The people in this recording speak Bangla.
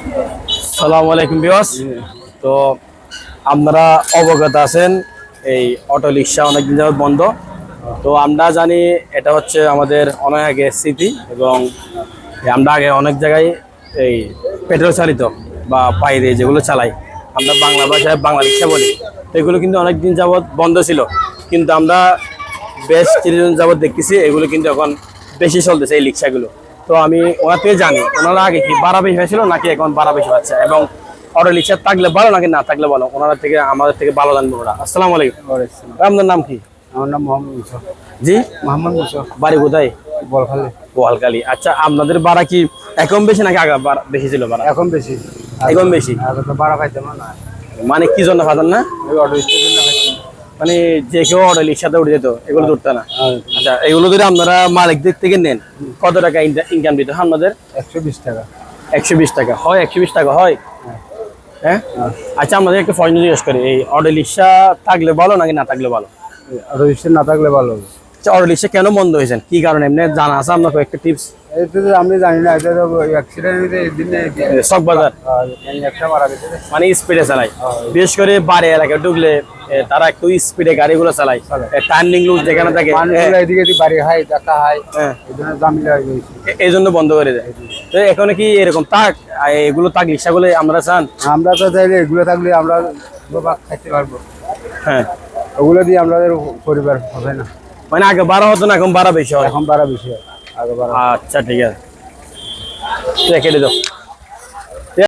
আসসালামু আলাইকুম ভিউয়ার্স। তো আপনারা অবগত আছেন এই অটো রিক্সা অনেকদিন যাবত বন্ধ। তো আমরা জানি এটা হচ্ছে আমাদের অনেক আগে স্মৃতি এবং আমরা আগে অনেক জায়গায় এই পেট্রোল চালিত বা পায়ে যেগুলো চালাই আমরা বাংলা ভাষায় বাংলা রিক্সা বলি। তো এগুলো কিন্তু অনেকদিন যাবত বন্ধ ছিল, কিন্তু আমরা বেশ কিছুদিন যাবত দেখতেছি এগুলো কিন্তু এখন বেশি চলতেছে এই রিক্সাগুলো। তো আমি ওনার থেকে জানি ওনারা আগে কি ভাড়া বেশি হয়েছিল নাকি এখন ভাড়া বেশি হচ্ছে, এবং অটো রিক্সা থাকলে ভালো নাকি না থাকলে ভালো, ওনারা থেকে আমাদের থেকে ভালো জানবো ওরা। আসসালামু আলাইকুম। আপনার নাম কি? আমার নাম মোহাম্মদ মুসা। জি, মোহাম্মদ মুসা, বাড়ি কোথায়? বলখালি। বোয়ালখালী। আচ্ছা, আপনাদের ভাড়া কি এখন বেশি নাকি আগে বেশি ছিল ভাড়া? এখন বেশি, এখন বেশি আগে তো বারো খাইতাম না। মানে কি জন্য খাতেন না? ওই অটো স্টেশন না খাইতাম। মানে যে কেউ অটো রিক্সাতে উঠে যেত, এগুলো ধরতে না? আচ্ছা, এগুলো যদি আপনারা মালিকদের থেকে নেন কত টাকা ইনকাম দিতে হয় আপনাদের? 120 টাকা। 120 টাকা হয়? 120 টাকা হয়? হ্যাঁ। আচ্ছা, আমাদের একটা প্রশ্ন জিজ্ঞেস করি, এই অটো রিক্সা থাকলে ভালো নাকি না থাকলে ভালো? অটো স্টেশন না থাকলে ভালো হবে। আচ্ছা, অটো রিক্সা কেন বন্ধ হয়েছেন, কি কারণে এমনি জানা আছে আপনার? কয়েকটা টিপস। এটা তো আমি জানি না, এটা তো অ্যাক্সিডেন্ট দিনে শখ বাজার একটা মারা গেছে। মানে স্পিডে চালায়, বিশেষ করে বাড়ি এলাকায় ঢুকলে তারা একটু স্পিডে গাড়িগুলো চালায়, টার্নিং লুজ যেখানে থাকে এদিকে বাড়ি হাই টাকা হাই, এই জন্য জামিলা হয়ে গেছে, এই জন্য বন্ধ করে দেয়। তো এখন কি এরকম থাক, এগুলো থাক রিক্সাগুলো আমরা চান? আমরা তো চাইলে এগুলো থাকলে আমরা বাবা খাইতে পারবো। হ্যাঁ, ওগুলো দিয়ে আমাদের পরিবার হবে না। মানে আগে বাড়া হতো না, এখন বাড়া বেশি হয়? এখন বাড়া বেশি হয়, আগে বাড়া। আচ্ছা ঠিক আছে, কেটে দাও।